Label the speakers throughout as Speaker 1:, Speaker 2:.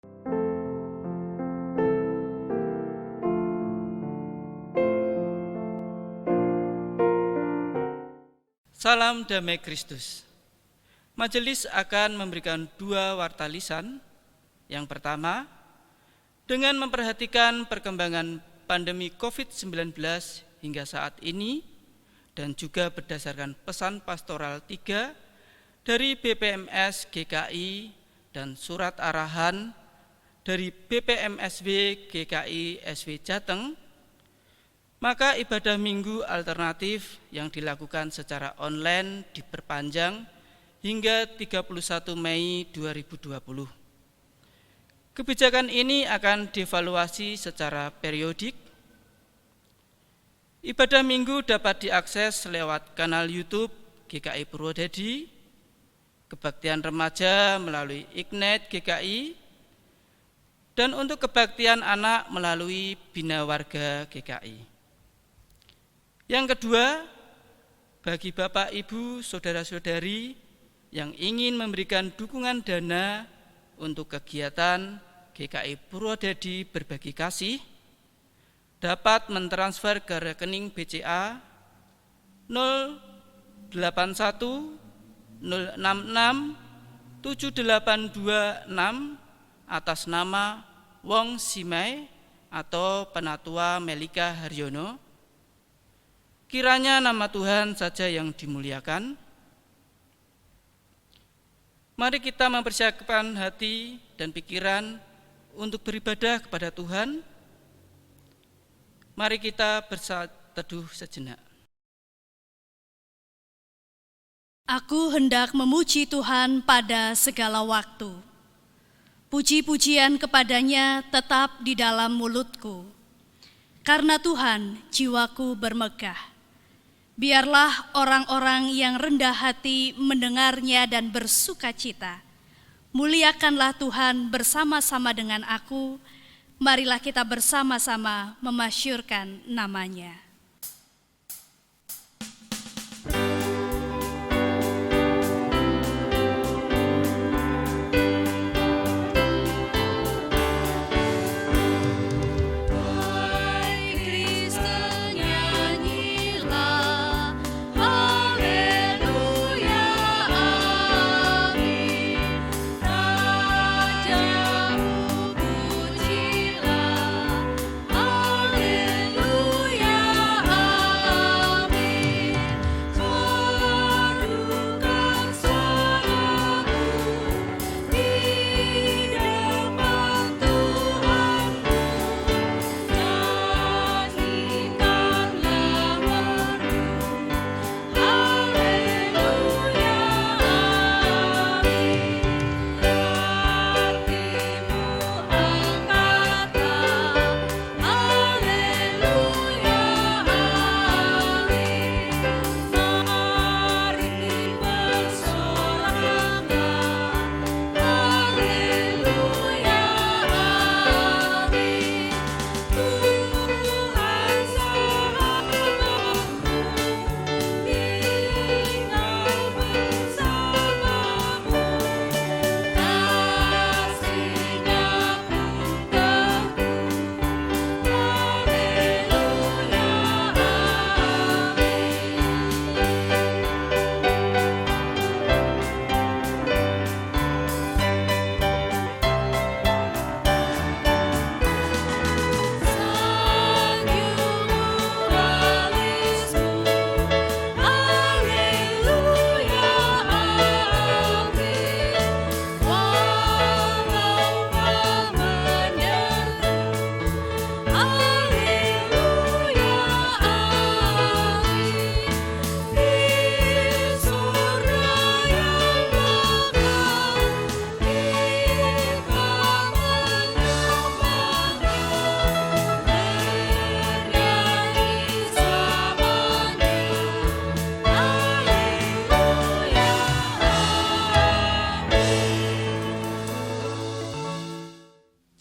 Speaker 1: Salam damai Kristus. Majelis akan memberikan 2 warta lisan. Yang pertama, dengan memperhatikan perkembangan pandemi COVID-19 hingga saat ini dan juga berdasarkan pesan pastoral 3 dari BPMS GKI dan surat arahan dari BPMSW GKI SW Jateng, maka ibadah minggu alternatif yang dilakukan secara online diperpanjang hingga 31 Mei 2020. Kebijakan ini akan dievaluasi secara periodik. Ibadah minggu dapat diakses lewat kanal YouTube GKI Purwodadi, kebaktian remaja melalui Ignite GKI, dan untuk kebaktian anak melalui Bina Warga GKI. Yang kedua, bagi Bapak, Ibu, Saudara-saudari yang ingin memberikan dukungan dana untuk kegiatan GKI Purwodadi Berbagi Kasih, dapat mentransfer ke rekening BCA 081 066 7826 atas nama Wong Simai atau Penatua Melika Haryono. Kiranya nama Tuhan saja yang dimuliakan. Mari kita mempersiapkan hati dan pikiran untuk beribadah kepada Tuhan. Mari kita berteduh sejenak.
Speaker 2: Aku hendak memuji Tuhan pada segala waktu. Puji-pujian kepadanya tetap di dalam mulutku. Karena Tuhan, jiwaku bermegah. Biarlah orang-orang yang rendah hati mendengarnya dan bersukacita. Muliakanlah Tuhan bersama-sama dengan aku. Marilah kita bersama-sama memasyurkan namanya.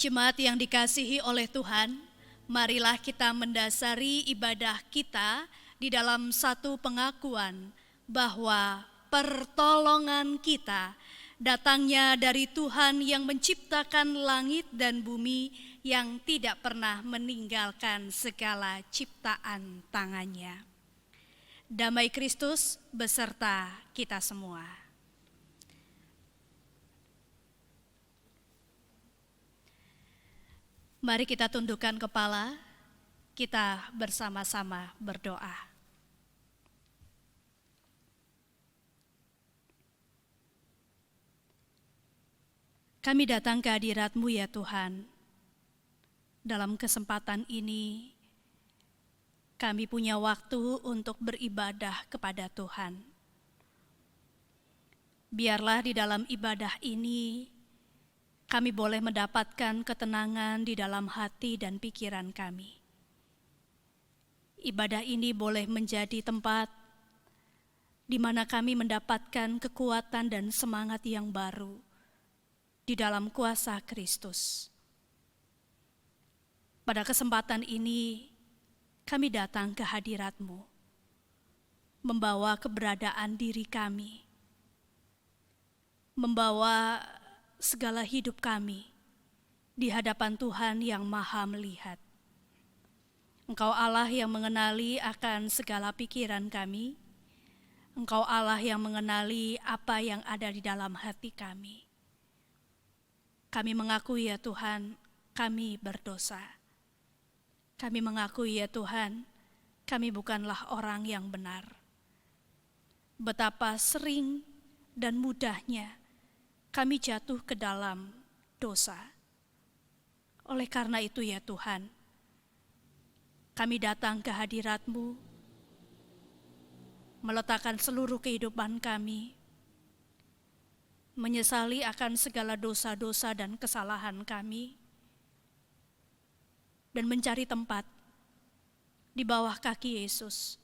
Speaker 2: Jemaat yang dikasihi oleh Tuhan, marilah kita mendasari ibadah kita di dalam satu pengakuan bahwa pertolongan kita datangnya dari Tuhan yang menciptakan langit dan bumi, yang tidak pernah meninggalkan segala ciptaan tangannya. Damai Kristus beserta kita semua. Mari kita tundukkan kepala, kita bersama-sama berdoa. Kami datang ke hadirat-Mu ya Tuhan. Dalam kesempatan ini, kami punya waktu untuk beribadah kepada Tuhan. Biarlah di dalam ibadah ini, kami boleh mendapatkan ketenangan di dalam hati dan pikiran kami. Ibadah ini boleh menjadi tempat di mana kami mendapatkan kekuatan dan semangat yang baru di dalam kuasa Kristus. Pada kesempatan ini, kami datang ke hadirat-Mu, membawa keberadaan diri kami, membawa segala hidup kami di hadapan Tuhan yang Maha Melihat. Engkau Allah yang mengenali akan segala pikiran kami, Engkau Allah yang mengenali apa yang ada di dalam hati kami. Kami mengakui ya Tuhan, kami berdosa. Kami mengakui ya Tuhan, kami bukanlah orang yang benar. Betapa sering dan mudahnya kami jatuh ke dalam dosa. Oleh karena itu ya Tuhan, kami datang ke hadirat-Mu, meletakkan seluruh kehidupan kami, menyesali akan segala dosa-dosa dan kesalahan kami, dan mencari tempat di bawah kaki Yesus,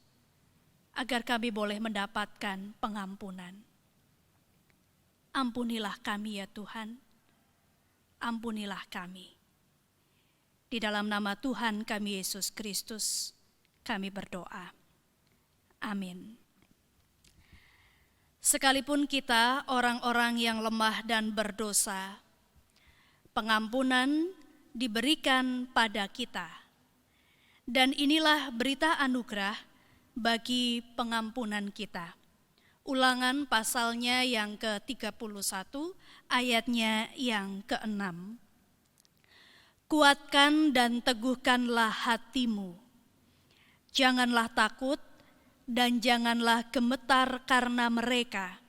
Speaker 2: agar kami boleh mendapatkan pengampunan. Ampunilah kami ya Tuhan, ampunilah kami. Di dalam nama Tuhan kami Yesus Kristus, kami berdoa. Amin. Sekalipun kita orang-orang yang lemah dan berdosa, pengampunan diberikan pada kita. Dan inilah berita anugerah bagi pengampunan kita. Ulangan pasalnya yang ke-31, ayatnya yang ke-6. Kuatkan dan teguhkanlah hatimu. Janganlah takut dan janganlah gemetar karena mereka.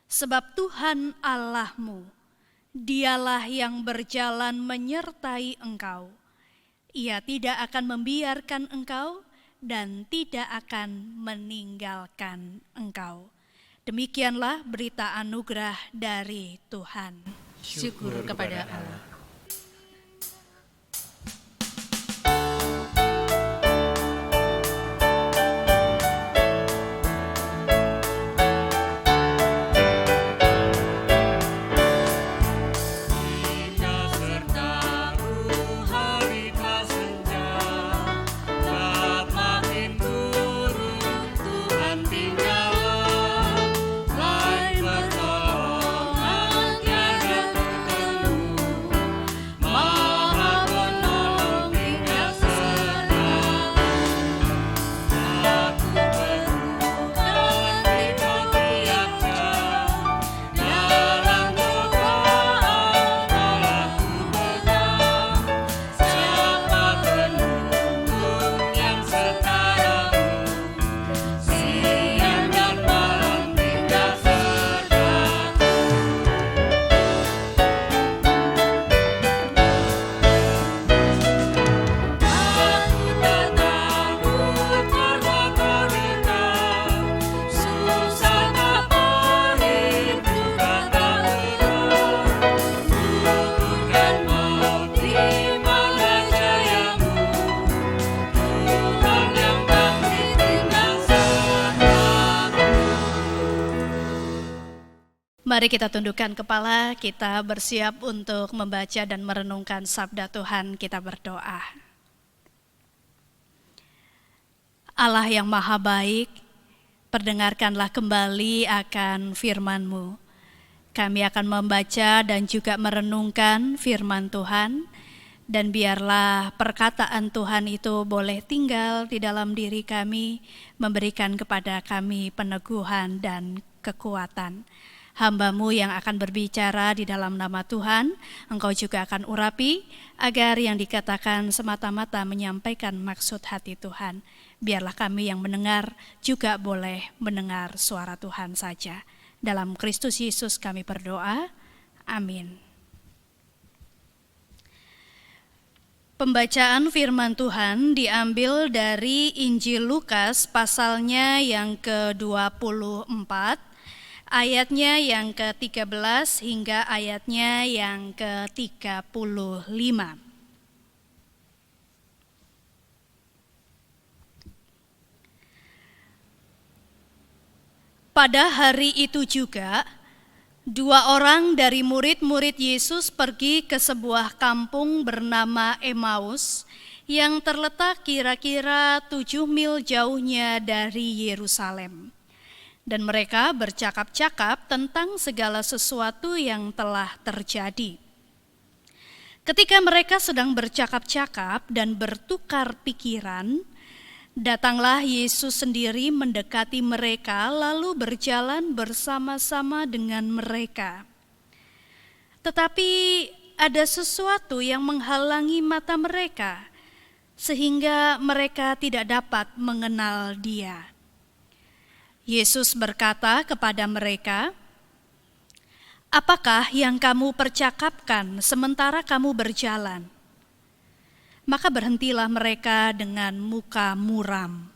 Speaker 2: Sebab Tuhan Allahmu, Dialah yang berjalan menyertai engkau. Ia tidak akan membiarkan engkau dan tidak akan meninggalkan engkau. Demikianlah berita anugerah dari Tuhan. Syukur kepada Allah. Mari kita tundukkan kepala, kita bersiap untuk membaca dan merenungkan sabda Tuhan, kita berdoa. Allah yang maha baik, perdengarkanlah kembali akan firman-Mu. Kami akan membaca dan juga merenungkan firman Tuhan, dan biarlah perkataan Tuhan itu boleh tinggal di dalam diri kami, memberikan kepada kami peneguhan dan kekuatan. Hamba-Mu yang akan berbicara di dalam nama Tuhan, Engkau juga akan urapi, agar yang dikatakan semata-mata menyampaikan maksud hati Tuhan. Biarlah kami yang mendengar juga boleh mendengar suara Tuhan saja. Dalam Kristus Yesus kami berdoa, amin. Pembacaan firman Tuhan diambil dari Injil Lukas pasalnya yang ke-24, ayatnya yang ke-13 hingga ayatnya yang ke-35. Pada hari itu juga, 2 orang dari murid-murid Yesus pergi ke sebuah kampung bernama Emmaus yang terletak kira-kira 7 mil jauhnya dari Yerusalem. Dan mereka bercakap-cakap tentang segala sesuatu yang telah terjadi. Ketika mereka sedang bercakap-cakap dan bertukar pikiran, datanglah Yesus sendiri mendekati mereka lalu berjalan bersama-sama dengan mereka. Tetapi ada sesuatu yang menghalangi mata mereka, sehingga mereka tidak dapat mengenal Dia. Yesus berkata kepada mereka, "Apakah yang kamu percakapkan sementara kamu berjalan?" Maka berhentilah mereka dengan muka muram.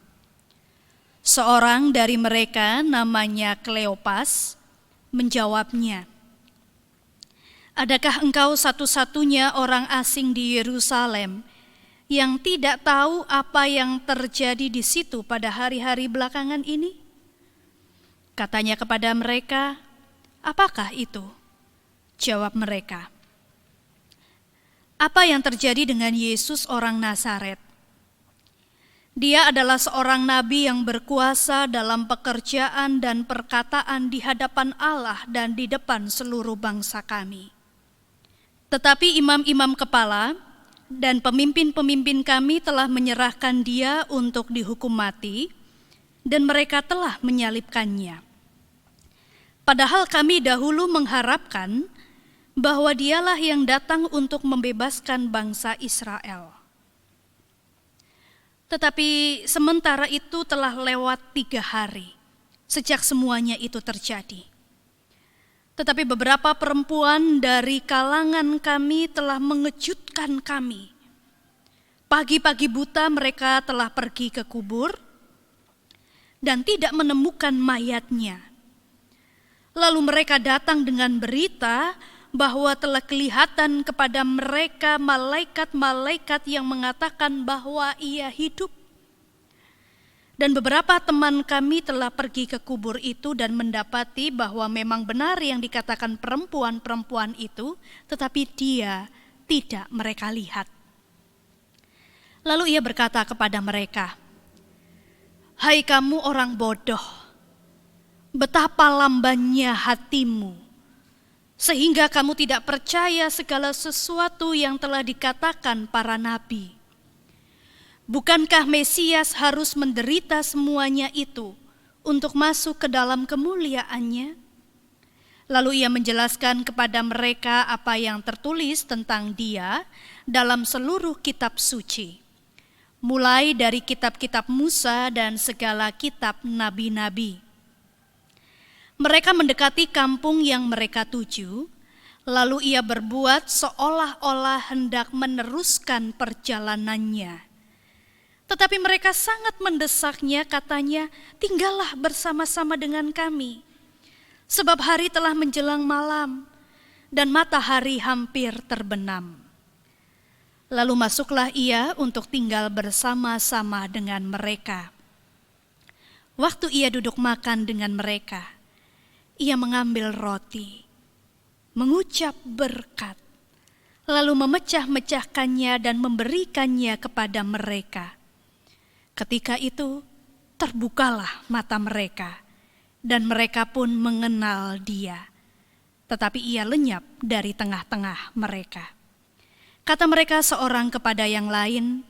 Speaker 2: Seorang dari mereka namanya Kleopas menjawabnya, "Adakah engkau satu-satunya orang asing di Yerusalem yang tidak tahu apa yang terjadi di situ pada hari-hari belakangan ini?" Katanya kepada mereka, "Apakah itu?" Jawab mereka, "Apa yang terjadi dengan Yesus orang Nazaret? Dia adalah seorang nabi yang berkuasa dalam pekerjaan dan perkataan di hadapan Allah dan di depan seluruh bangsa kami. Tetapi imam-imam kepala dan pemimpin-pemimpin kami telah menyerahkan Dia untuk dihukum mati, dan mereka telah menyalibkannya. Padahal kami dahulu mengharapkan bahwa Dialah yang datang untuk membebaskan bangsa Israel. Tetapi sementara itu telah lewat 3 hari sejak semuanya itu terjadi. Tetapi beberapa perempuan dari kalangan kami telah mengejutkan kami. Pagi-pagi buta mereka telah pergi ke kubur dan tidak menemukan mayatnya. Lalu mereka datang dengan berita bahwa telah kelihatan kepada mereka malaikat-malaikat yang mengatakan bahwa Ia hidup. Dan beberapa teman kami telah pergi ke kubur itu dan mendapati bahwa memang benar yang dikatakan perempuan-perempuan itu, tetapi Dia tidak mereka lihat." Lalu Ia berkata kepada mereka, "Hai kamu orang bodoh, betapa lambannya hatimu, sehingga kamu tidak percaya segala sesuatu yang telah dikatakan para nabi. Bukankah Mesias harus menderita semuanya itu untuk masuk ke dalam kemuliaannya?" Lalu Ia menjelaskan kepada mereka apa yang tertulis tentang Dia dalam seluruh kitab suci, mulai dari kitab-kitab Musa dan segala kitab nabi-nabi. Mereka mendekati kampung yang mereka tuju, lalu Ia berbuat seolah-olah hendak meneruskan perjalanannya. Tetapi mereka sangat mendesaknya, katanya, "Tinggallah bersama-sama dengan kami, sebab hari telah menjelang malam dan matahari hampir terbenam." Lalu masuklah Ia untuk tinggal bersama-sama dengan mereka. Waktu Ia duduk makan dengan mereka, Ia mengambil roti, mengucap berkat, lalu memecah-mecahkannya dan memberikannya kepada mereka. Ketika itu terbukalah mata mereka, dan mereka pun mengenal Dia. tetapi ia lenyap dari tengah-tengah mereka. Kata mereka seorang kepada yang lain,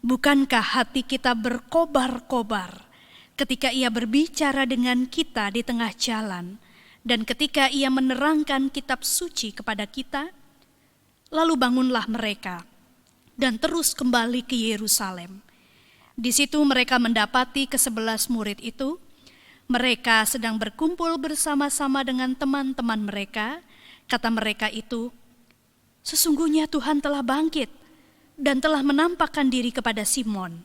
Speaker 2: "Bukankah hati kita berkobar-kobar ketika ia berbicara dengan kita di tengah jalan dan ketika ia menerangkan kitab suci kepada kita?" Lalu bangunlah mereka dan terus kembali ke Yerusalem. Di situ mereka mendapati ke-11 murid itu. Mereka sedang berkumpul bersama-sama dengan teman-teman mereka. Kata mereka itu, "Sesungguhnya Tuhan telah bangkit dan telah menampakkan diri kepada Simon."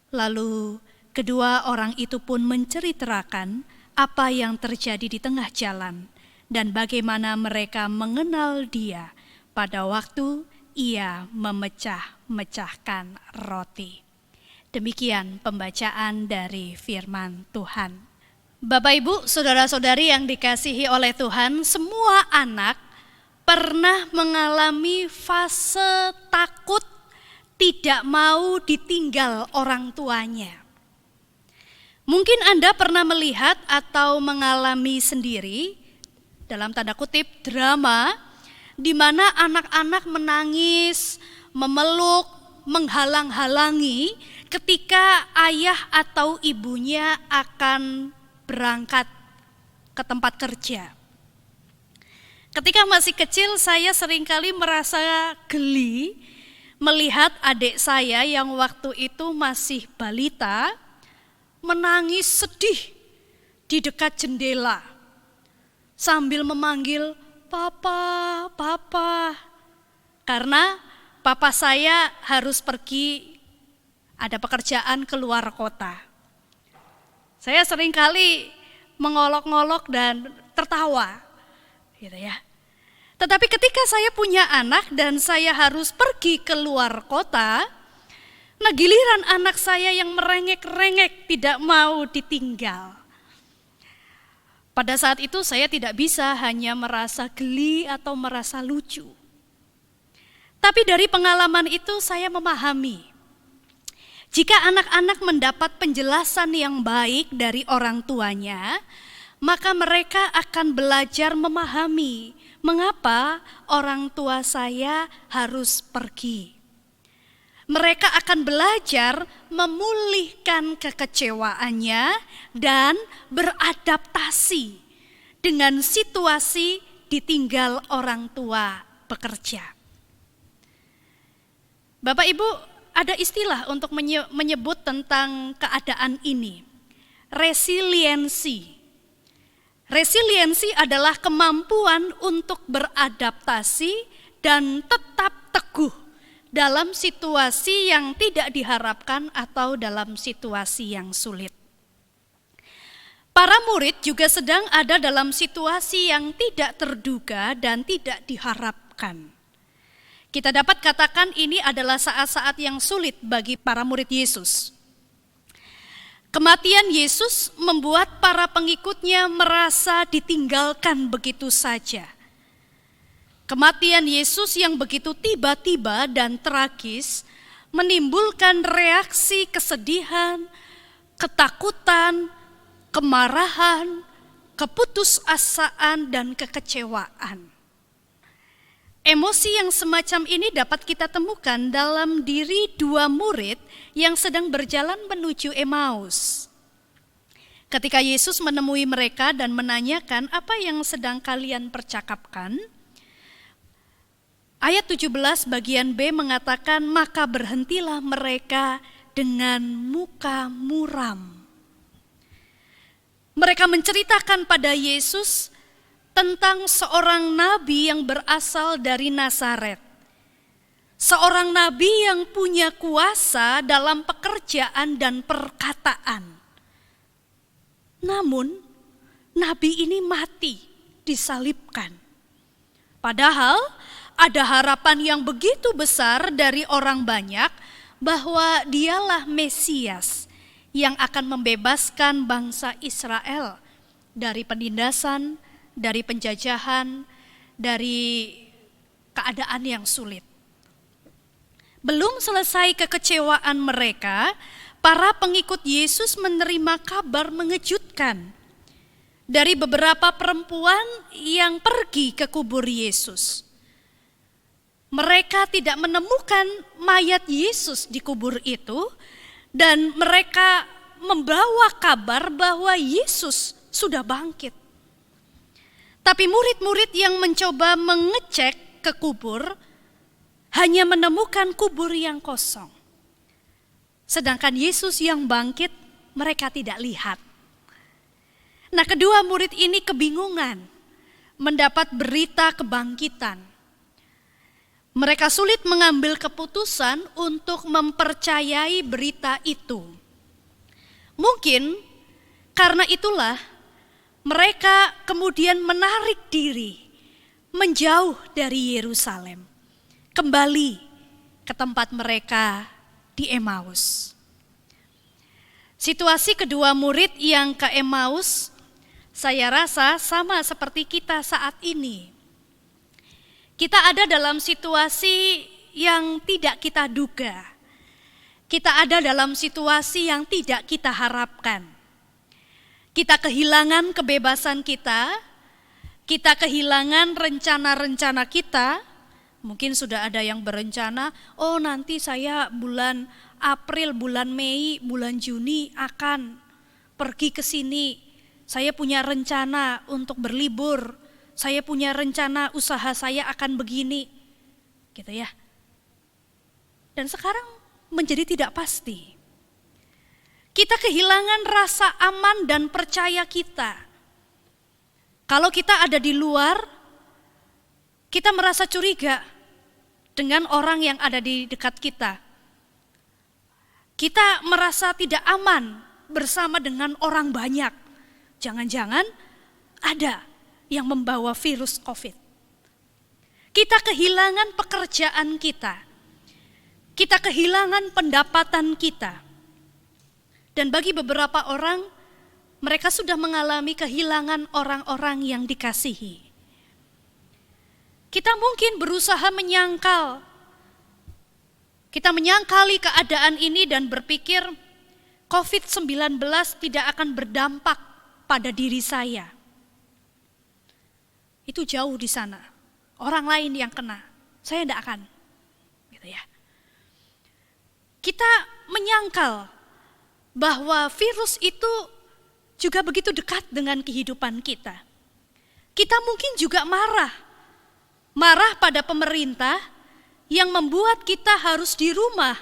Speaker 2: Lalu kedua orang itu pun menceritakan apa yang terjadi di tengah jalan dan bagaimana mereka mengenal Dia pada waktu Ia memecah-mecahkan roti. Demikian pembacaan dari firman Tuhan. Bapak Ibu, saudara-saudari yang dikasihi oleh Tuhan, semua anak pernah mengalami fase takut tidak mau ditinggal orang tuanya. Mungkin Anda pernah melihat atau mengalami sendiri, dalam tanda kutip, drama, di mana anak-anak menangis, memeluk, menghalang-halangi ketika ayah atau ibunya akan berangkat ke tempat kerja. Ketika masih kecil, saya seringkali merasa geli melihat adik saya yang waktu itu masih balita menangis sedih di dekat jendela sambil memanggil "Papa, Papa." Karena papa saya harus pergi, ada pekerjaan keluar kota. Saya seringkali mengolok-ngolok dan tertawa, gitu ya. Tetapi ketika saya punya anak dan saya harus pergi keluar kota, nah giliran anak saya yang merengek-rengek tidak mau ditinggal. Pada saat itu saya tidak bisa hanya merasa geli atau merasa lucu. Tapi dari pengalaman itu saya memahami, jika anak-anak mendapat penjelasan yang baik dari orang tuanya, maka mereka akan belajar memahami mengapa orang tua saya harus pergi. Mereka akan belajar memulihkan kekecewaannya dan beradaptasi dengan situasi ditinggal orang tua bekerja. Bapak Ibu, ada istilah untuk menyebut tentang keadaan ini, resiliensi. Resiliensi adalah kemampuan untuk beradaptasi dan tetap teguh dalam situasi yang tidak diharapkan atau dalam situasi yang sulit. Para murid juga sedang ada dalam situasi yang tidak terduga dan tidak diharapkan. Kita dapat katakan ini adalah saat-saat yang sulit bagi para murid Yesus. Kematian Yesus membuat para pengikutnya merasa ditinggalkan begitu saja. Kematian Yesus yang begitu tiba-tiba dan tragis menimbulkan reaksi kesedihan, ketakutan, kemarahan, keputusasaan, dan kekecewaan. Emosi yang semacam ini dapat kita temukan dalam diri dua murid yang sedang berjalan menuju Emmaus. Ketika Yesus menemui mereka dan menanyakan apa yang sedang kalian percakapkan, ayat 17 bagian B mengatakan, maka berhentilah mereka dengan muka muram. Mereka menceritakan pada Yesus tentang seorang nabi yang berasal dari Nazaret. Seorang nabi yang punya kuasa dalam pekerjaan dan perkataan. Namun, nabi ini mati, disalibkan. Padahal ada harapan yang begitu besar dari orang banyak bahwa dialah Mesias yang akan membebaskan bangsa Israel dari penindasan, dari penjajahan, dari keadaan yang sulit. Belum selesai kekecewaan mereka, para pengikut Yesus menerima kabar mengejutkan. dari beberapa perempuan yang pergi ke kubur Yesus. Mereka tidak menemukan mayat Yesus di kubur itu, dan mereka membawa kabar bahwa Yesus sudah bangkit. Tapi murid-murid yang mencoba mengecek ke kubur hanya menemukan kubur yang kosong. Sedangkan Yesus yang bangkit mereka tidak lihat. Nah, kedua murid ini kebingungan mendapat berita kebangkitan. Mereka sulit mengambil keputusan untuk mempercayai berita itu. Mungkin karena itulah mereka kemudian menarik diri menjauh dari Yerusalem, kembali ke tempat mereka di Emmaus. Situasi kedua murid yang ke Emmaus saya rasa sama seperti kita saat ini. Kita ada dalam situasi yang tidak kita duga. Kita ada dalam situasi yang tidak kita harapkan. Kita kehilangan kebebasan kita kehilangan rencana-rencana kita. Mungkin sudah ada yang berencana, oh nanti saya bulan April, bulan Mei, bulan Juni akan pergi ke sini. Saya punya rencana untuk berlibur. Saya punya rencana usaha saya akan begini. Gitu ya. Dan sekarang menjadi tidak pasti. Kita kehilangan rasa aman dan percaya kita. Kalau kita ada di luar, kita merasa curiga dengan orang yang ada di dekat kita. Kita merasa tidak aman bersama dengan orang banyak. Jangan-jangan ada yang membawa virus COVID. Kita kehilangan pekerjaan kita. Kita kehilangan pendapatan kita. Dan bagi beberapa orang, mereka sudah mengalami kehilangan orang-orang yang dikasihi. Kita mungkin berusaha menyangkal. Kita menyangkali keadaan ini dan berpikir COVID-19 tidak akan berdampak pada diri saya. Itu jauh di sana. Orang lain yang kena, saya tidak akan. Gitu ya. Kita menyangkal bahwa virus itu juga begitu dekat dengan kehidupan kita. Kita mungkin juga marah pada pemerintah yang membuat kita harus di rumah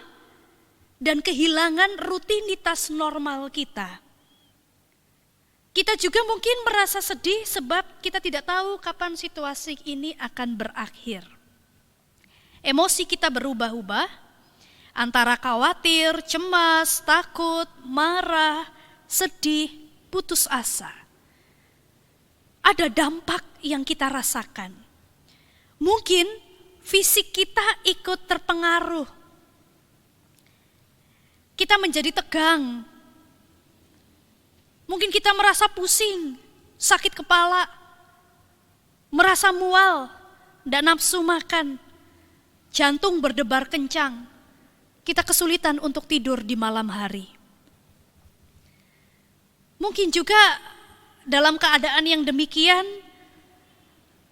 Speaker 2: dan kehilangan rutinitas normal kita. Kita juga mungkin merasa sedih sebab kita tidak tahu kapan situasi ini akan berakhir. Emosi kita berubah-ubah antara khawatir, cemas, takut, marah, sedih, putus asa. Ada dampak yang kita rasakan. Mungkin fisik kita ikut terpengaruh. Kita menjadi tegang. Mungkin kita merasa pusing, sakit kepala, merasa mual, dan nafsu makan, jantung berdebar kencang. Kita kesulitan untuk tidur di malam hari. Mungkin juga dalam keadaan yang demikian,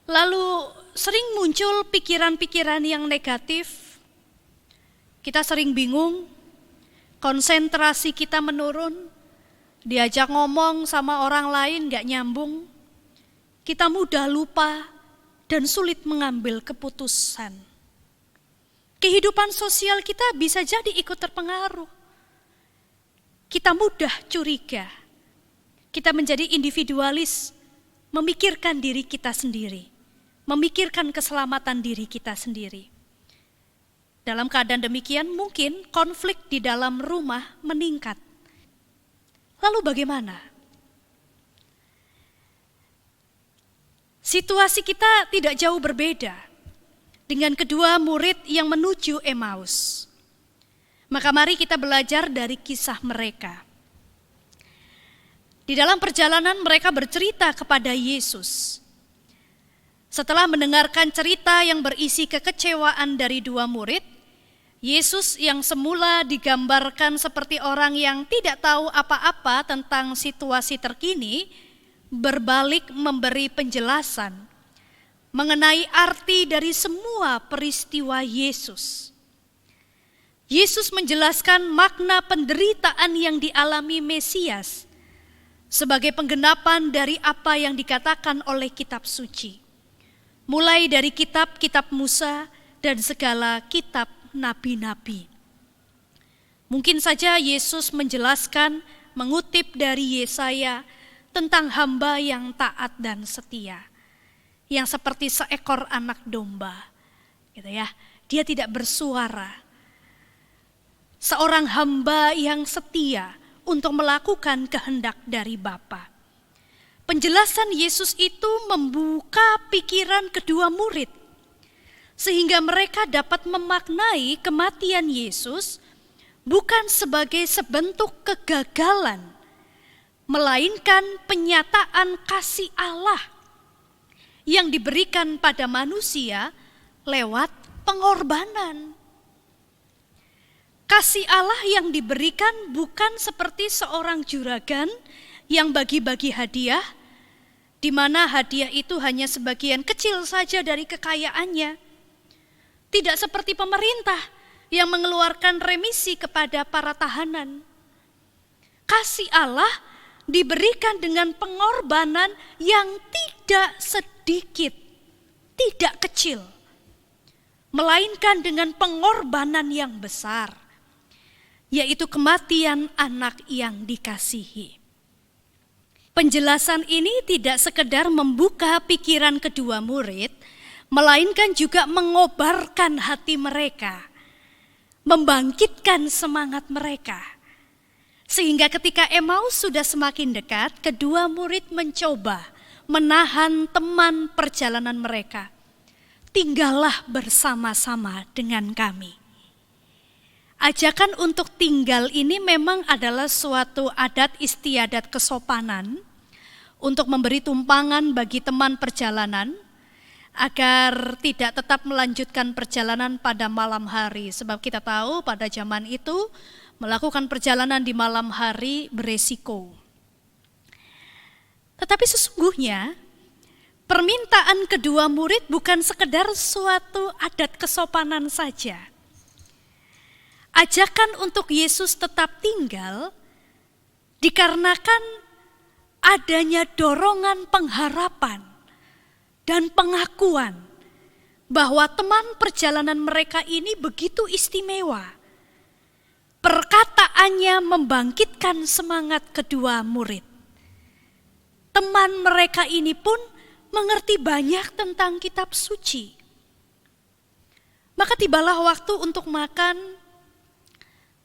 Speaker 2: lalu sering muncul pikiran-pikiran yang negatif. Kita sering bingung, konsentrasi kita menurun, diajak ngomong sama orang lain gak nyambung. Kita mudah lupa dan sulit mengambil keputusan. Kehidupan sosial kita bisa jadi ikut terpengaruh. Kita mudah curiga. Kita menjadi individualis, memikirkan diri kita sendiri, memikirkan keselamatan diri kita sendiri. Dalam keadaan demikian mungkin konflik di dalam rumah meningkat. Lalu bagaimana? Situasi kita tidak jauh berbeda dengan kedua murid yang menuju Emmaus. Maka mari kita belajar dari kisah mereka. Di dalam perjalanan mereka bercerita kepada Yesus. Setelah mendengarkan cerita yang berisi kekecewaan dari dua murid, Yesus yang semula digambarkan seperti orang yang tidak tahu apa-apa tentang situasi terkini, berbalik memberi penjelasan mengenai arti dari semua peristiwa Yesus. Yesus menjelaskan makna penderitaan yang dialami Mesias sebagai penggenapan dari apa yang dikatakan oleh kitab suci. Mulai dari kitab-kitab Musa dan segala kitab nabi-nabi. Mungkin saja Yesus menjelaskan, mengutip dari Yesaya tentang hamba yang taat dan setia, yang seperti seekor anak domba, gitu ya. Dia tidak bersuara. Seorang hamba yang setia untuk melakukan kehendak dari Bapa. Penjelasan Yesus itu membuka pikiran kedua murid, sehingga mereka dapat memaknai kematian Yesus bukan sebagai sebentuk kegagalan, melainkan penyataan kasih Allah yang diberikan pada manusia lewat pengorbanan. Kasih Allah yang diberikan bukan seperti seorang juragan yang bagi-bagi hadiah, di mana hadiah itu hanya sebagian kecil saja dari kekayaannya. Tidak seperti pemerintah yang mengeluarkan remisi kepada para tahanan. Kasih Allah diberikan dengan pengorbanan yang tidak sedikit, tidak kecil, melainkan dengan pengorbanan yang besar, yaitu kematian anak yang dikasihi. Penjelasan ini tidak sekedar membuka pikiran kedua murid, melainkan juga mengobarkan hati mereka, membangkitkan semangat mereka. Sehingga ketika Emmaus sudah semakin dekat, kedua murid mencoba menahan teman perjalanan mereka. Tinggallah bersama-sama dengan kami. Ajakan untuk tinggal ini memang adalah suatu adat istiadat kesopanan untuk memberi tumpangan bagi teman perjalanan agar tidak tetap melanjutkan perjalanan pada malam hari. Sebab kita tahu pada zaman itu melakukan perjalanan di malam hari beresiko. Tetapi sesungguhnya permintaan kedua murid bukan sekedar suatu adat kesopanan saja. Ajakan untuk Yesus tetap tinggal dikarenakan adanya dorongan pengharapan dan pengakuan bahwa teman perjalanan mereka ini begitu istimewa. Perkataannya membangkitkan semangat kedua murid. Teman mereka ini pun mengerti banyak tentang kitab suci. Maka tibalah waktu untuk makan.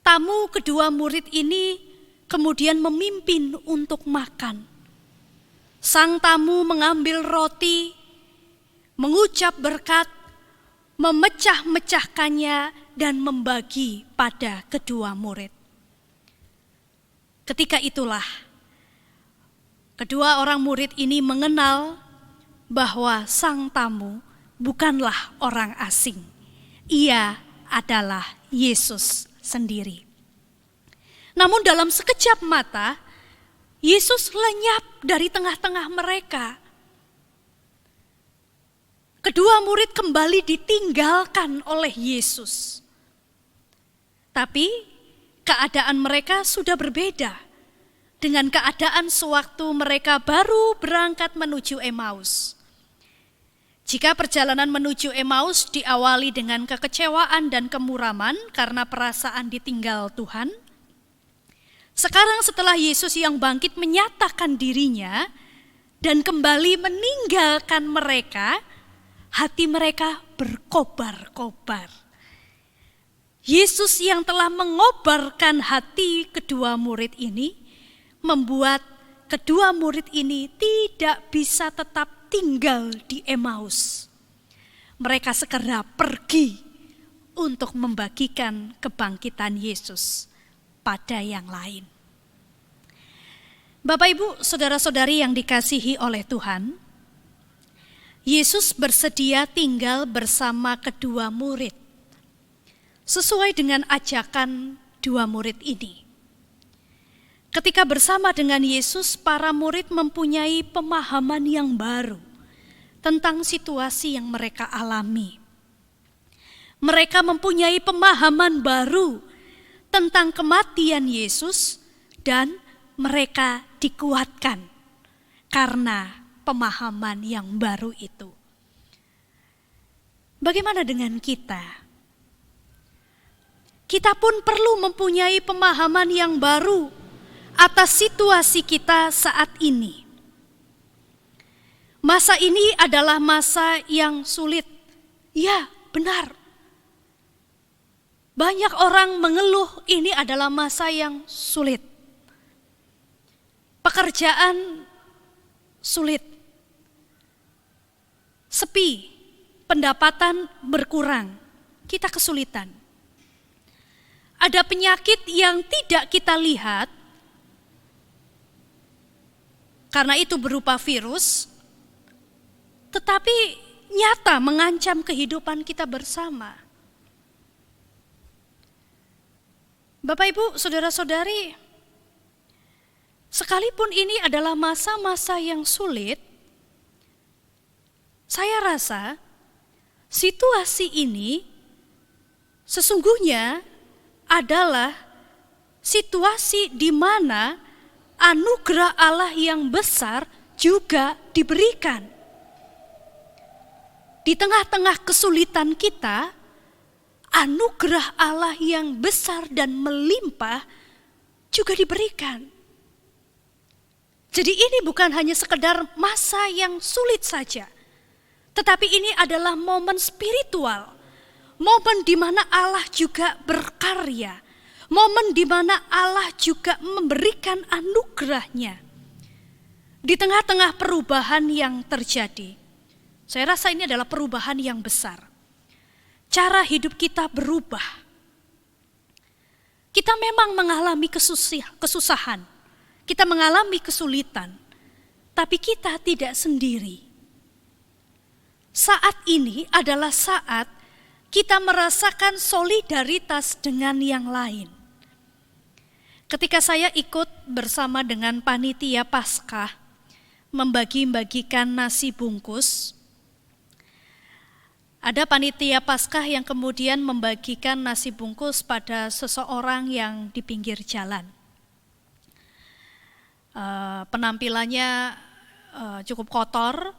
Speaker 2: Tamu kedua murid ini kemudian memimpin untuk makan. Sang tamu mengambil roti, mengucap berkat, memecah-mecahkannya dan membagi pada kedua murid. Ketika itulah kedua orang murid ini mengenal bahwa sang tamu bukanlah orang asing. Ia adalah Yesus sendiri. Namun dalam sekejap mata, Yesus lenyap dari tengah-tengah mereka. Kedua murid kembali ditinggalkan oleh Yesus. Tapi keadaan mereka sudah berbeda dengan keadaan sewaktu mereka baru berangkat menuju Emmaus. Jika perjalanan menuju Emmaus diawali dengan kekecewaan dan kemuraman karena perasaan ditinggal Tuhan, sekarang setelah Yesus yang bangkit menyatakan dirinya dan kembali meninggalkan mereka, hati mereka berkobar-kobar. Yesus yang telah mengobarkan hati kedua murid ini membuat kedua murid ini tidak bisa tetap tinggal di Emmaus. Mereka segera pergi untuk membagikan kebangkitan Yesus pada yang lain. Bapak Ibu, saudara-saudari yang dikasihi oleh Tuhan, Yesus bersedia tinggal bersama kedua murid sesuai dengan ajakan dua murid ini. Ketika bersama dengan Yesus, para murid mempunyai pemahaman yang baru tentang situasi yang mereka alami. Mereka mempunyai pemahaman baru tentang kematian Yesus dan mereka dikuatkan karena pemahaman yang baru itu. Bagaimana dengan kita? Kita pun perlu mempunyai pemahaman yang baru atas situasi kita saat ini. Masa ini adalah masa yang sulit. Ya, benar. Banyak orang mengeluh ini adalah masa yang sulit. Pekerjaan sulit. Sepi, pendapatan berkurang. Kita kesulitan. Ada penyakit yang tidak kita lihat, karena itu berupa virus, tetapi nyata mengancam kehidupan kita bersama. Bapak, Ibu, saudara-saudari, sekalipun ini adalah masa-masa yang sulit, saya rasa situasi ini sesungguhnya adalah situasi di mana anugerah Allah yang besar juga diberikan. Di tengah-tengah kesulitan kita, anugerah Allah yang besar dan melimpah juga diberikan. Jadi ini bukan hanya sekedar masa yang sulit saja, tetapi ini adalah momen spiritual, momen di mana Allah juga berkarya, momen di mana Allah juga memberikan anugerahnya. Di tengah-tengah perubahan yang terjadi, saya rasa ini adalah perubahan yang besar. Cara hidup kita berubah. Kita memang mengalami kesusahan, kita mengalami kesulitan, tapi kita tidak sendiri. Saat ini adalah saat kita merasakan solidaritas dengan yang lain. Ketika saya ikut bersama dengan panitia Paskah membagi-bagikan nasi bungkus, ada panitia Paskah yang kemudian membagikan nasi bungkus pada seseorang yang di pinggir jalan. Penampilannya cukup kotor,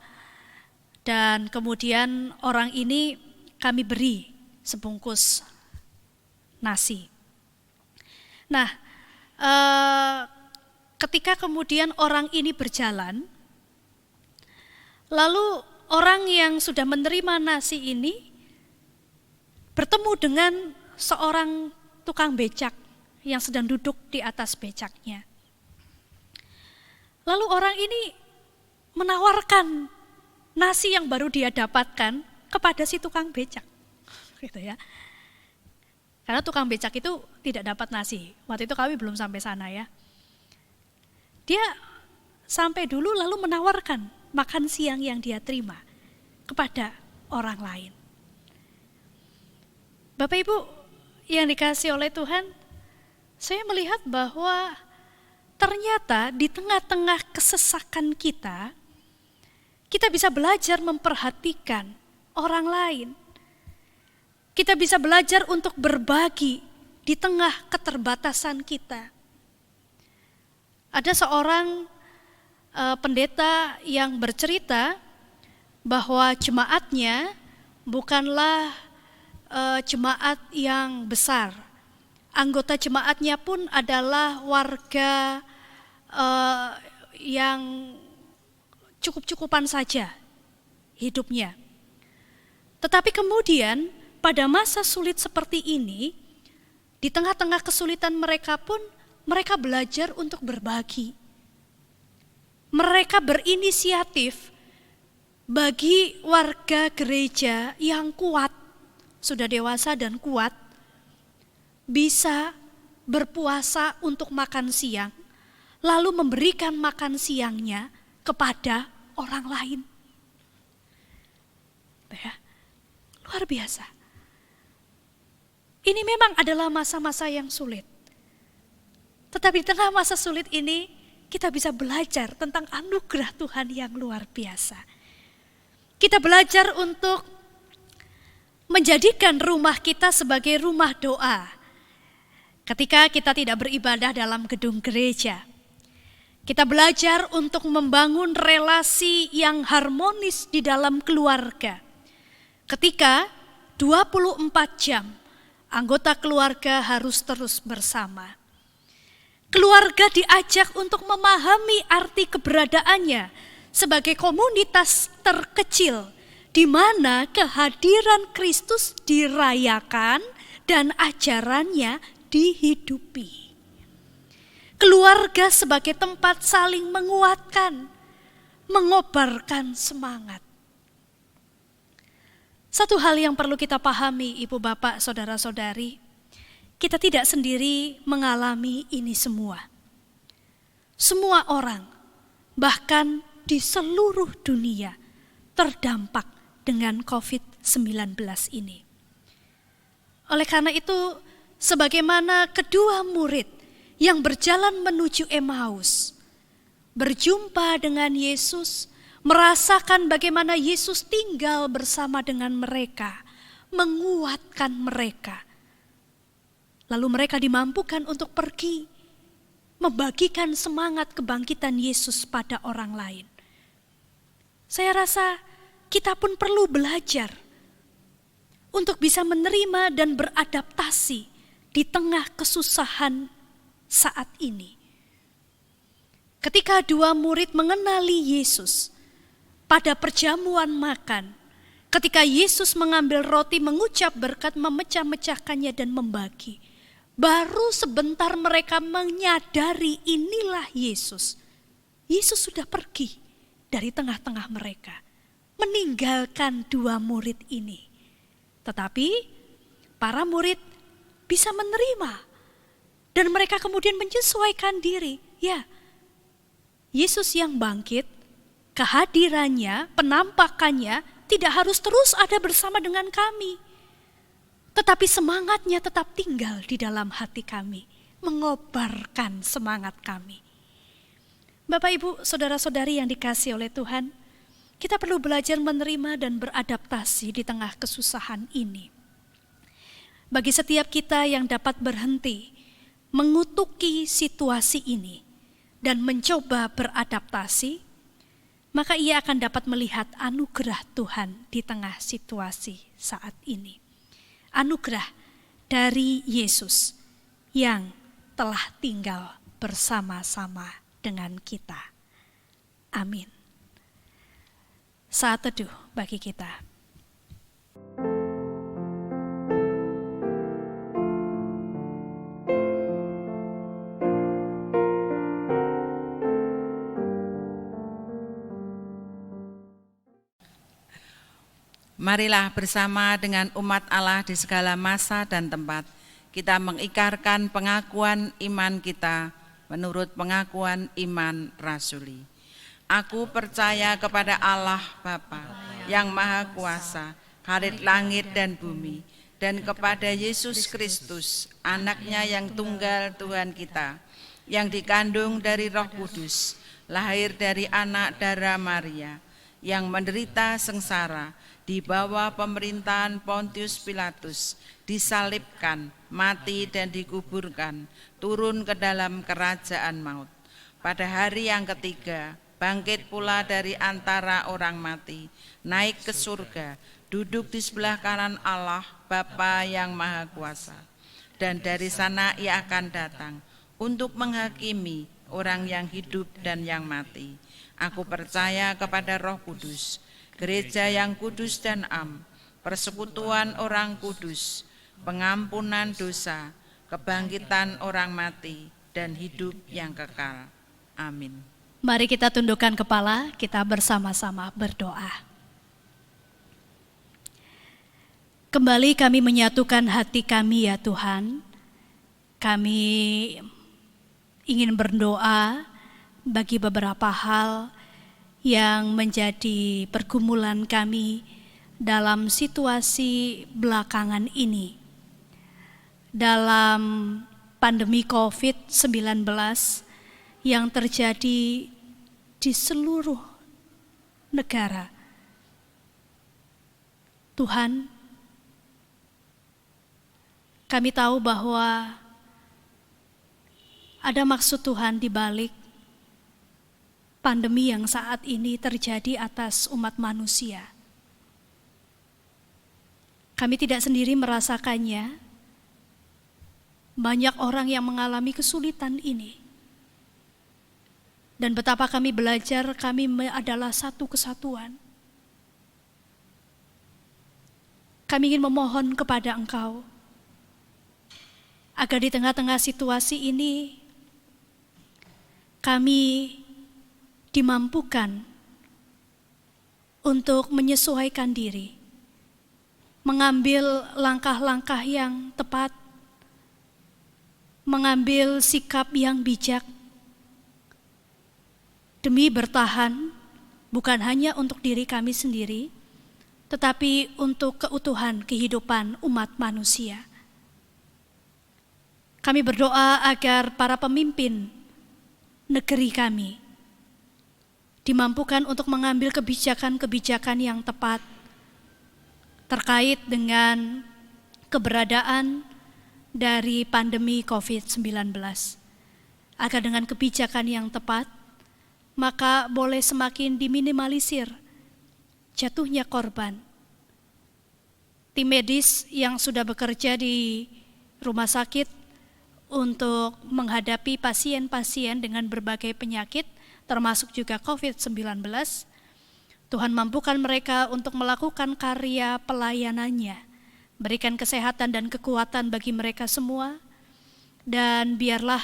Speaker 2: dan kemudian orang ini kami beri sebungkus nasi. Nah, ketika kemudian orang ini berjalan, lalu orang yang sudah menerima nasi ini bertemu dengan seorang tukang becak yang sedang duduk di atas becaknya. Lalu orang ini menawarkan nasi yang baru dia dapatkan kepada si tukang becak, gitu ya. Karena tukang becak itu tidak dapat nasi. Waktu itu kami belum sampai sana ya. Dia sampai dulu lalu menawarkan makan siang yang dia terima kepada orang lain. Bapak Ibu yang dikasihi oleh Tuhan, saya melihat bahwa ternyata di tengah-tengah kesesakan kita, kita bisa belajar memperhatikan orang lain. Kita bisa belajar untuk berbagi di tengah keterbatasan kita. Ada seorang pendeta yang bercerita bahwa jemaatnya bukanlah jemaat yang besar. Anggota jemaatnya pun adalah warga yang cukup-cukupan saja hidupnya. Tetapi kemudian pada masa sulit seperti ini, di tengah-tengah kesulitan mereka pun mereka belajar untuk berbagi. Mereka berinisiatif bagi warga gereja yang kuat, sudah dewasa dan kuat, bisa berpuasa untuk makan siang, lalu memberikan makan siangnya kepada orang lain. Ya, luar biasa. Ini memang adalah masa-masa yang sulit. Tetapi di tengah masa sulit ini, kita bisa belajar tentang anugerah Tuhan yang luar biasa. Kita belajar untuk menjadikan rumah kita sebagai rumah doa. Ketika kita tidak beribadah dalam gedung gereja, kita belajar untuk membangun relasi yang harmonis di dalam keluarga. Ketika 24 jam anggota keluarga harus terus bersama. Keluarga diajak untuk memahami arti keberadaannya sebagai komunitas terkecil di mana kehadiran Kristus dirayakan dan ajarannya dihidupi. Keluarga sebagai tempat saling menguatkan, mengobarkan semangat. Satu hal yang perlu kita pahami, Ibu Bapak, Saudara-saudari, kita tidak sendiri mengalami ini semua. Semua orang, bahkan di seluruh dunia, terdampak dengan COVID-19 ini. Oleh karena itu, sebagaimana kedua murid yang berjalan menuju Emmaus, berjumpa dengan Yesus, merasakan bagaimana Yesus tinggal bersama dengan mereka, menguatkan mereka. Lalu mereka dimampukan untuk pergi, membagikan semangat kebangkitan Yesus pada orang lain. Saya rasa kita pun perlu belajar untuk bisa menerima dan beradaptasi di tengah kesusahan saat ini. Ketika dua murid mengenali Yesus pada perjamuan makan, ketika Yesus mengambil roti, mengucap berkat, memecah-mecahkannya dan membagi, baru sebentar mereka menyadari inilah Yesus. Yesus sudah pergi dari tengah-tengah mereka, meninggalkan dua murid ini. Tetapi para murid bisa menerima dan mereka kemudian menyesuaikan diri. Ya, Yesus yang bangkit, kehadirannya, penampakannya tidak harus terus ada bersama dengan kami. Tetapi semangatnya tetap tinggal di dalam hati kami, mengobarkan semangat kami. Bapak, Ibu, Saudara-saudari yang dikasihi oleh Tuhan, kita perlu belajar menerima dan beradaptasi di tengah kesusahan ini. Bagi setiap kita yang dapat berhenti, mengutuki situasi ini, dan mencoba beradaptasi, maka ia akan dapat melihat anugerah Tuhan di tengah situasi saat ini. Anugerah dari Yesus yang telah tinggal bersama-sama dengan kita. Amin. Saat teduh bagi kita.
Speaker 3: Marilah bersama dengan umat Allah di segala masa dan tempat, kita mengikrarkan pengakuan iman kita menurut pengakuan iman rasuli. Aku percaya kepada Allah Bapa yang Maha Kuasa, Khalid langit dan bumi, dan kepada Yesus Kristus, anaknya yang tunggal Tuhan kita, yang dikandung dari Roh Kudus, lahir dari anak darah Maria, yang menderita sengsara, di bawah pemerintahan Pontius Pilatus, disalibkan, mati dan dikuburkan, turun ke dalam kerajaan maut. Pada hari yang ketiga, bangkit pula dari antara orang mati, naik ke surga, duduk di sebelah kanan Allah Bapa yang Maha Kuasa. Dan dari sana ia akan datang untuk menghakimi orang yang hidup dan yang mati. Aku percaya kepada Roh Kudus, gereja yang kudus dan am, persekutuan orang kudus, pengampunan dosa, kebangkitan orang mati, dan hidup yang kekal. Amin.
Speaker 2: Mari kita tundukkan kepala, kita bersama-sama berdoa. Kembali kami menyatukan hati kami ya Tuhan. Kami ingin berdoa bagi beberapa hal yang menjadi pergumulan kami dalam situasi belakangan ini. Dalam pandemi COVID-19 yang terjadi di seluruh negara. Tuhan, kami tahu bahwa ada maksud Tuhan di balik pandemi yang saat ini terjadi atas umat manusia. Kami tidak sendiri merasakannya. Banyak orang yang mengalami kesulitan ini. Dan betapa kami belajar kami adalah satu kesatuan. Kami ingin memohon kepada Engkau agar di tengah-tengah situasi ini kami dimampukan untuk menyesuaikan diri, mengambil langkah-langkah yang tepat, mengambil sikap yang bijak demi bertahan bukan hanya untuk diri kami sendiri, tetapi untuk keutuhan kehidupan umat manusia. Kami berdoa agar para pemimpin negeri kami dimampukan untuk mengambil kebijakan-kebijakan yang tepat terkait dengan keberadaan dari pandemi COVID-19. Agar dengan kebijakan yang tepat, maka boleh semakin diminimalisir jatuhnya korban. Tim medis yang sudah bekerja di rumah sakit untuk menghadapi pasien-pasien dengan berbagai penyakit, termasuk juga COVID-19, Tuhan mampukan mereka untuk melakukan karya pelayanannya. Berikan kesehatan dan kekuatan bagi mereka semua, dan biarlah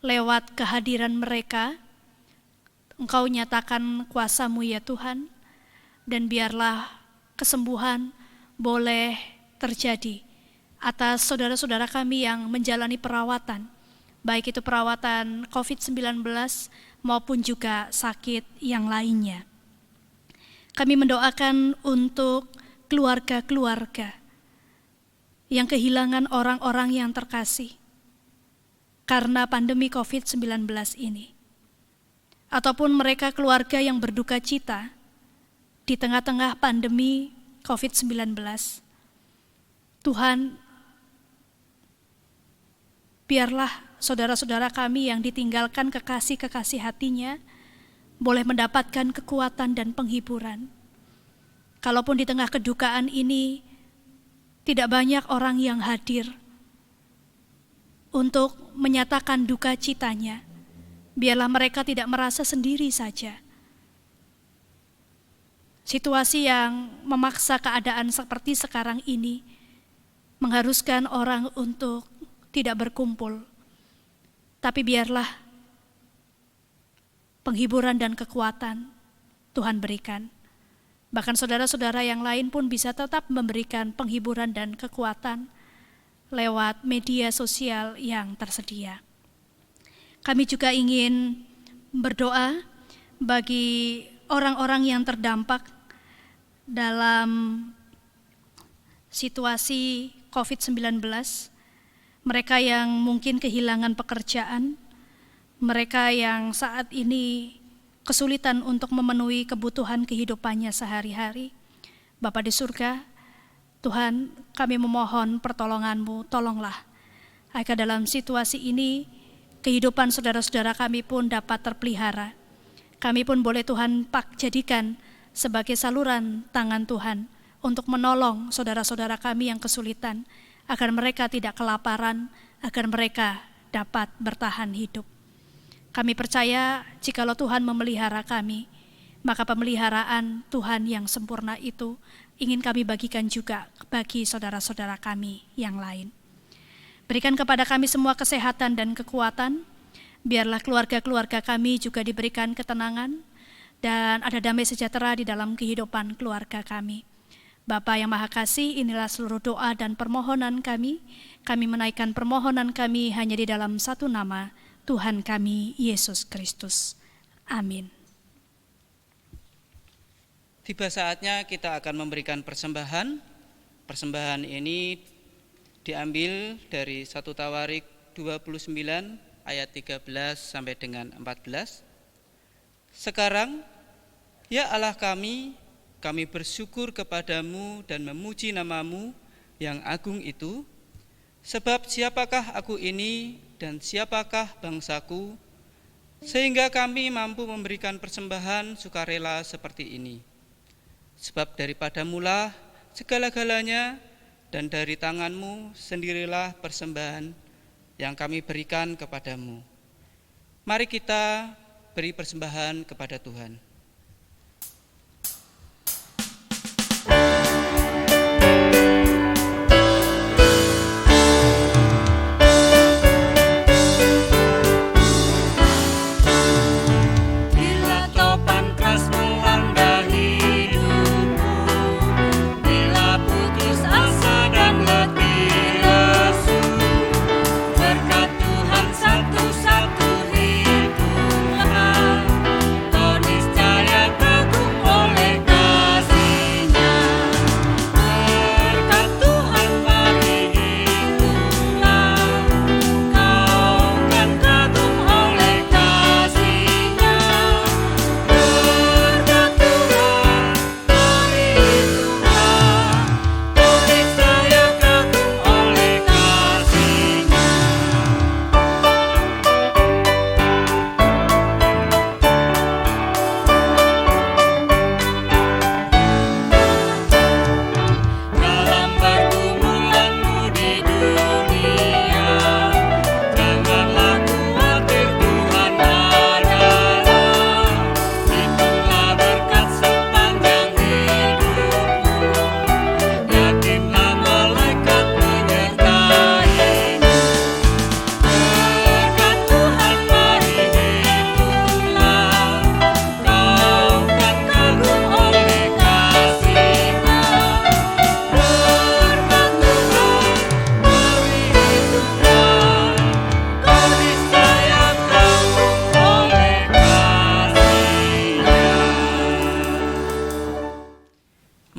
Speaker 2: lewat kehadiran mereka, Engkau nyatakan kuasa-Mu ya Tuhan, dan biarlah kesembuhan boleh terjadi atas saudara-saudara kami yang menjalani perawatan, baik itu perawatan COVID-19 maupun juga sakit yang lainnya. Kami mendoakan untuk keluarga-keluarga yang kehilangan orang-orang yang terkasih karena pandemi COVID-19 ini. Ataupun mereka keluarga yang berduka cita di tengah-tengah pandemi COVID-19. Tuhan, biarlah saudara-saudara kami yang ditinggalkan kekasih-kekasih hatinya boleh mendapatkan kekuatan dan penghiburan. Kalaupun di tengah kedukaan ini tidak banyak orang yang hadir untuk menyatakan duka citanya, biarlah mereka tidak merasa sendiri saja. Situasi yang memaksa keadaan seperti sekarang ini mengharuskan orang untuk tidak berkumpul, tapi biarlah penghiburan dan kekuatan Tuhan berikan. Bahkan saudara-saudara yang lain pun bisa tetap memberikan penghiburan dan kekuatan lewat media sosial yang tersedia. Kami juga ingin berdoa bagi orang-orang yang terdampak dalam situasi COVID-19, mereka yang mungkin kehilangan pekerjaan, mereka yang saat ini kesulitan untuk memenuhi kebutuhan kehidupannya sehari-hari. Bapa di surga, Tuhan, kami memohon pertolongan-Mu, tolonglah agar dalam situasi ini kehidupan saudara-saudara kami pun dapat terpelihara. Kami pun boleh Tuhan jadikan sebagai saluran tangan Tuhan untuk menolong saudara-saudara kami yang kesulitan, agar mereka tidak kelaparan, agar mereka dapat bertahan hidup. Kami percaya jikalau Tuhan memelihara kami, maka pemeliharaan Tuhan yang sempurna itu ingin kami bagikan juga bagi saudara-saudara kami yang lain. Berikan kepada kami semua kesehatan dan kekuatan, biarlah keluarga-keluarga kami juga diberikan ketenangan, dan ada damai sejahtera di dalam kehidupan keluarga kami. Bapa yang Maha Kasih, inilah seluruh doa dan permohonan kami. Kami menaikkan permohonan kami hanya di dalam satu nama, Tuhan kami, Yesus Kristus. Amin.
Speaker 1: Tiba saatnya kita akan memberikan persembahan. Persembahan ini diambil dari 1 Tawarik 29 ayat 13 sampai dengan 14. Sekarang, ya Allah kami bersyukur kepadamu dan memuji namamu yang agung itu, sebab siapakah aku ini dan siapakah bangsaku, sehingga kami mampu memberikan persembahan sukarela seperti ini. Sebab daripadamulah segala-galanya, dan dari tanganmu sendirilah persembahan yang kami berikan kepadamu. Mari kita beri persembahan kepada Tuhan.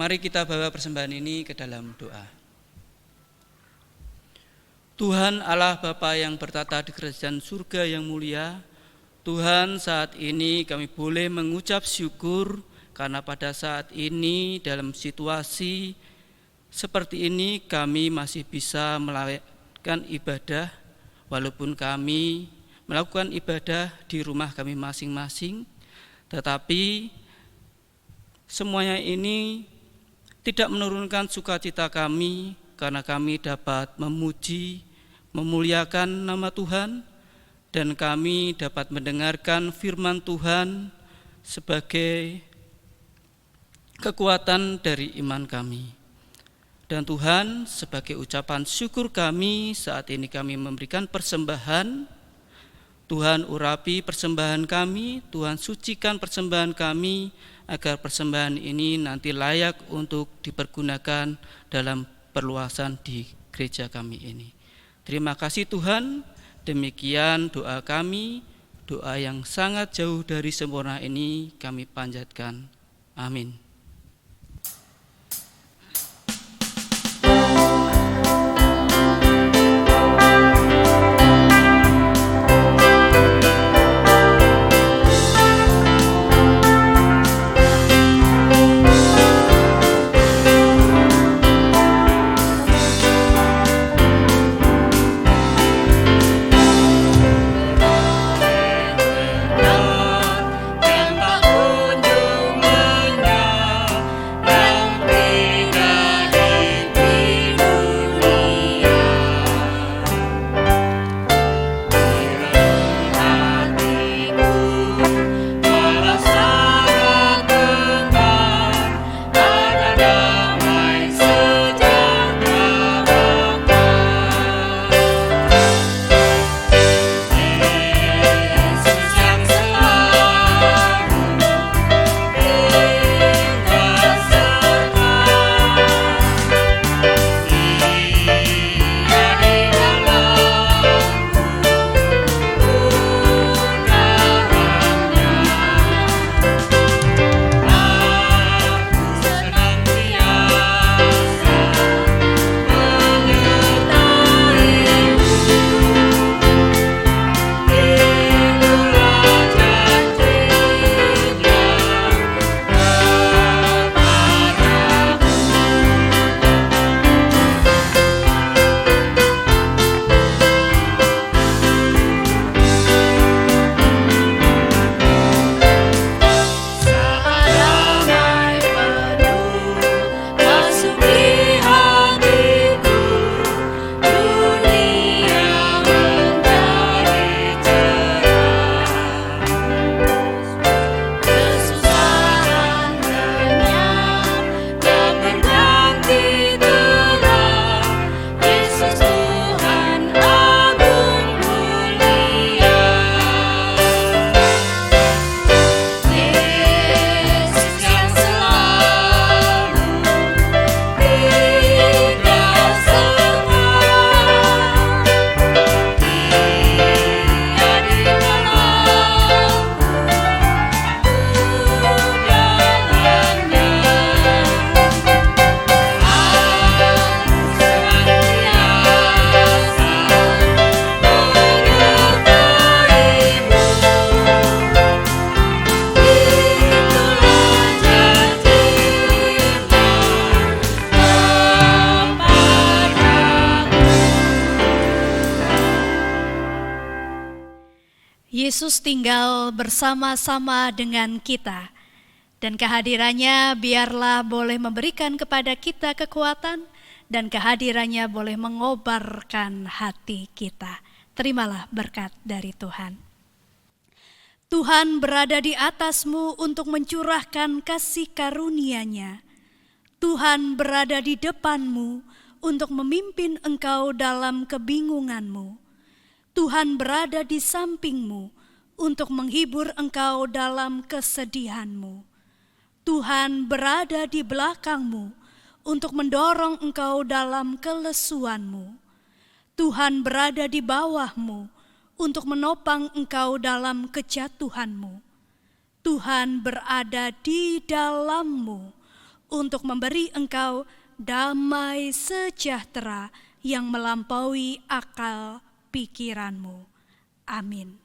Speaker 1: Mari kita bawa persembahan ini ke dalam doa. Tuhan Allah Bapa yang bertata di kerajaan surga yang mulia, Tuhan, saat ini kami boleh mengucap syukur karena pada saat ini dalam situasi seperti ini kami masih bisa melakukan ibadah, walaupun kami melakukan ibadah di rumah kami masing-masing, tetapi semuanya ini tidak menurunkan sukacita kami karena kami dapat memuji, memuliakan nama Tuhan, dan kami dapat mendengarkan firman Tuhan sebagai kekuatan dari iman kami. Dan Tuhan, sebagai ucapan syukur kami, saat ini kami memberikan persembahan. Tuhan, urapi persembahan kami, Tuhan sucikan persembahan kami, agar persembahan ini nanti layak untuk dipergunakan dalam perluasan di gereja kami ini. Terima kasih Tuhan, demikian doa kami, doa yang sangat jauh dari sempurna ini kami panjatkan. Amin.
Speaker 4: Yang tak kunjung menyerah.
Speaker 2: Yesus tinggal bersama-sama dengan kita, dan kehadirannya biarlah boleh memberikan kepada kita kekuatan, dan kehadirannya boleh mengobarkan hati kita. Terimalah berkat dari Tuhan. Tuhan berada di atasmu untuk mencurahkan kasih karunia-Nya. Tuhan berada di depanmu untuk memimpin engkau dalam kebingunganmu. Tuhan berada di sampingmu untuk menghibur engkau dalam kesedihanmu. Tuhan berada di belakangmu untuk mendorong engkau dalam kelesuanmu. Tuhan berada di bawahmu untuk menopang engkau dalam kejatuhanmu. Tuhan berada di dalammu untuk memberi engkau damai sejahtera yang melampaui akal pikiranmu. Amin.